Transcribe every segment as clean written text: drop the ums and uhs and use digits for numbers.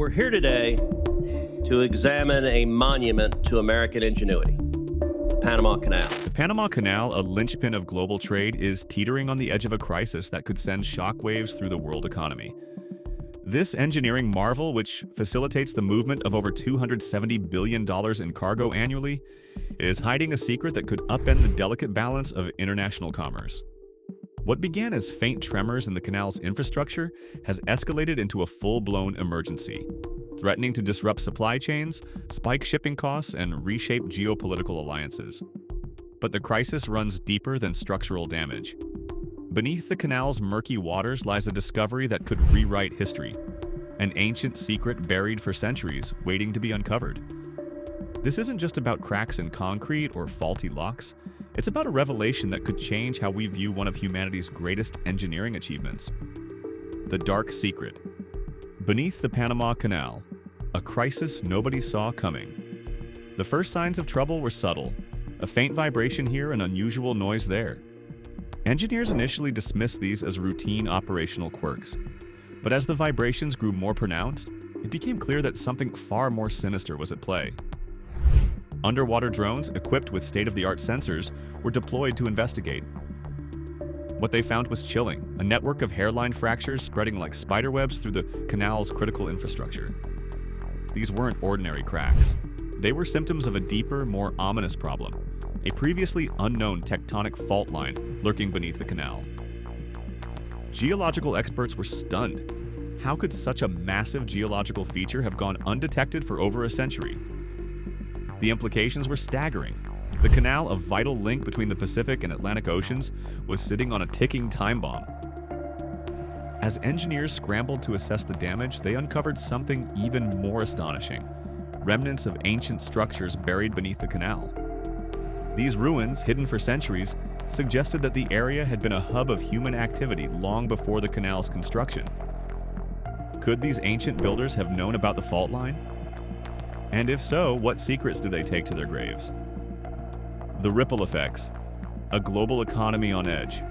We're here today to examine a monument to American ingenuity, the Panama Canal. The Panama Canal, a linchpin of global trade, is teetering on the edge of a crisis that could send shockwaves through the world economy. This engineering marvel, which facilitates the movement of over $270 billion in cargo annually, is hiding a secret that could upend the delicate balance of international commerce. What began as faint tremors in the canal's infrastructure has escalated into a full-blown emergency, threatening to disrupt supply chains, spike shipping costs, and reshape geopolitical alliances. But the crisis runs deeper than structural damage. Beneath the canal's murky waters lies a discovery that could rewrite history, an ancient secret buried for centuries, waiting to be uncovered. This isn't just about cracks in concrete or faulty locks. It's about a revelation that could change how we view one of humanity's greatest engineering achievements. The dark secret. Beneath the Panama Canal, a crisis nobody saw coming. The first signs of trouble were subtle, a faint vibration here, an unusual noise there. Engineers initially dismissed these as routine operational quirks. But as the vibrations grew more pronounced, it became clear that something far more sinister was at play. Underwater drones, equipped with state-of-the-art sensors, were deployed to investigate. What they found was chilling, a network of hairline fractures spreading like spiderwebs through the canal's critical infrastructure. These weren't ordinary cracks. They were symptoms of a deeper, more ominous problem, a previously unknown tectonic fault line lurking beneath the canal. Geological experts were stunned. How could such a massive geological feature have gone undetected for over a century? The implications were staggering. The canal, a vital link between the Pacific and Atlantic Oceans, was sitting on a ticking time bomb. As engineers scrambled to assess the damage, they uncovered something even more astonishing: remnants of ancient structures buried beneath the canal. These ruins, hidden for centuries, suggested that the area had been a hub of human activity long before the canal's construction. Could these ancient builders have known about the fault line? And if so, what secrets do they take to their graves? The ripple effects. A global economy on edge.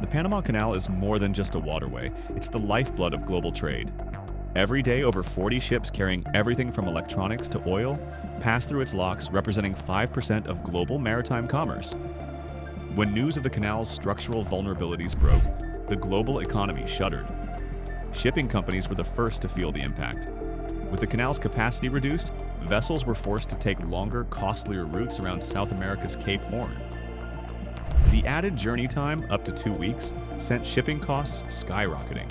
The Panama Canal is more than just a waterway. It's the lifeblood of global trade. Every day, over 40 ships carrying everything from electronics to oil pass through its locks, representing 5% of global maritime commerce. When news of the canal's structural vulnerabilities broke, the global economy shuddered. Shipping companies were the first to feel the impact. With the canal's capacity reduced, vessels were forced to take longer, costlier routes around South America's Cape Horn. The added journey time, up to 2 weeks, sent shipping costs skyrocketing.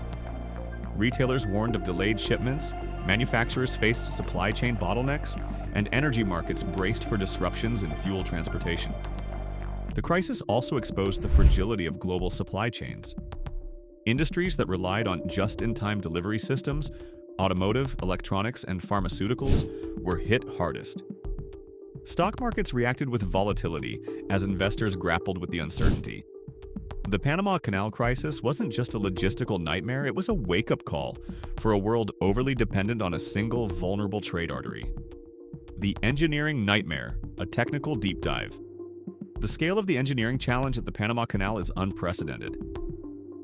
Retailers warned of delayed shipments, manufacturers faced supply chain bottlenecks, and energy markets braced for disruptions in fuel transportation. The crisis also exposed the fragility of global supply chains. Industries that relied on just-in-time delivery systems, automotive, electronics, and pharmaceuticals, were hit hardest. Stock markets reacted with volatility as investors grappled with the uncertainty. The Panama Canal crisis wasn't just a logistical nightmare, it was a wake-up call for a world overly dependent on a single vulnerable trade artery. The engineering nightmare, a technical deep dive. The scale of the engineering challenge at the Panama Canal is unprecedented.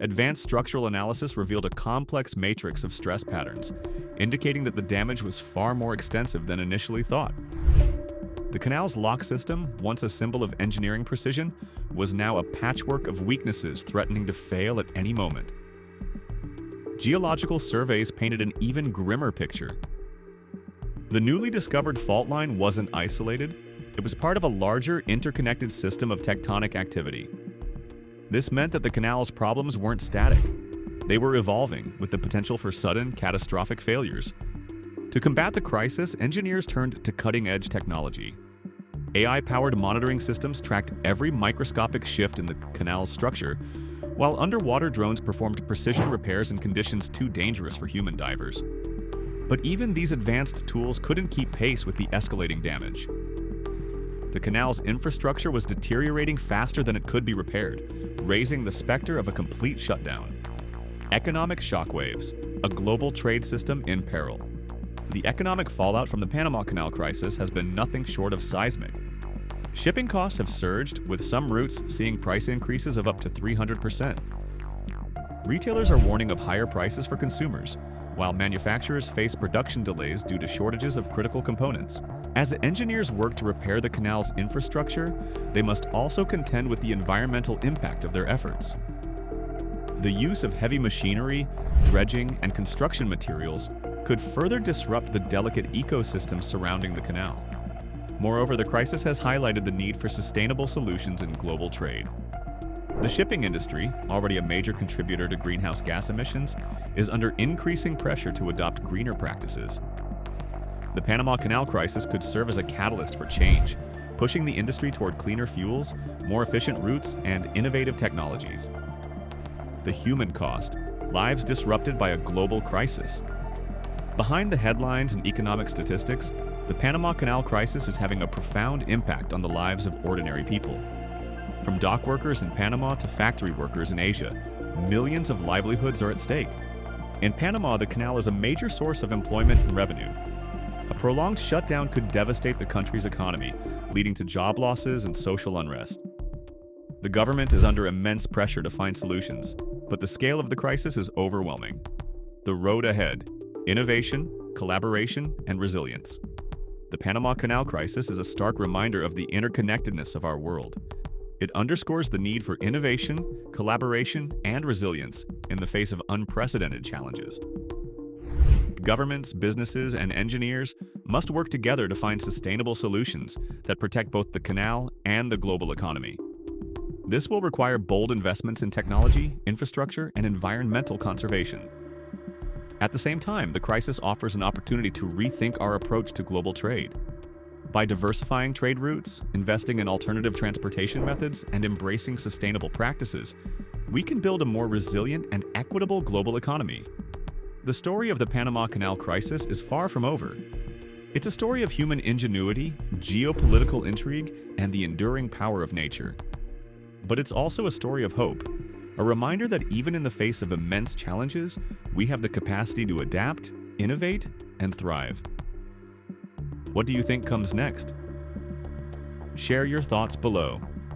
Advanced structural analysis revealed a complex matrix of stress patterns, indicating that the damage was far more extensive than initially thought. The canal's lock system, once a symbol of engineering precision, was now a patchwork of weaknesses threatening to fail at any moment. Geological surveys painted an even grimmer picture. The newly discovered fault line wasn't isolated. It was part of a larger, interconnected system of tectonic activity. This meant that the canal's problems weren't static. They were evolving, with the potential for sudden, catastrophic failures. To combat the crisis, engineers turned to cutting-edge technology. AI-powered monitoring systems tracked every microscopic shift in the canal's structure, while underwater drones performed precision repairs in conditions too dangerous for human divers. But even these advanced tools couldn't keep pace with the escalating damage. The canal's infrastructure was deteriorating faster than it could be repaired, raising the specter of a complete shutdown. Economic shockwaves, a global trade system in peril. The economic fallout from the Panama Canal crisis has been nothing short of seismic. Shipping costs have surged, with some routes seeing price increases of up to 300%. Retailers are warning of higher prices for consumers, while manufacturers face production delays due to shortages of critical components. As engineers work to repair the canal's infrastructure, they must also contend with the environmental impact of their efforts. The use of heavy machinery, dredging, and construction materials could further disrupt the delicate ecosystem surrounding the canal. Moreover, the crisis has highlighted the need for sustainable solutions in global trade. The shipping industry, already a major contributor to greenhouse gas emissions, is under increasing pressure to adopt greener practices. The Panama Canal crisis could serve as a catalyst for change, pushing the industry toward cleaner fuels, more efficient routes, and innovative technologies. The human cost, lives disrupted by a global crisis. Behind the headlines and economic statistics, the Panama Canal crisis is having a profound impact on the lives of ordinary people. From dock workers in Panama to factory workers in Asia, millions of livelihoods are at stake. In Panama, the canal is a major source of employment and revenue. A prolonged shutdown could devastate the country's economy, leading to job losses and social unrest. The government is under immense pressure to find solutions, but the scale of the crisis is overwhelming. The road ahead: innovation, collaboration, and resilience. The Panama Canal crisis is a stark reminder of the interconnectedness of our world. It underscores the need for innovation, collaboration, and resilience in the face of unprecedented challenges. Governments, businesses, and engineers must work together to find sustainable solutions that protect both the canal and the global economy. This will require bold investments in technology, infrastructure, and environmental conservation. At the same time, the crisis offers an opportunity to rethink our approach to global trade. By diversifying trade routes, investing in alternative transportation methods, and embracing sustainable practices, we can build a more resilient and equitable global economy. The story of the Panama Canal crisis is far from over. It's a story of human ingenuity, geopolitical intrigue, and the enduring power of nature. But it's also a story of hope, a reminder that even in the face of immense challenges, we have the capacity to adapt, innovate, and thrive. What do you think comes next? Share your thoughts below.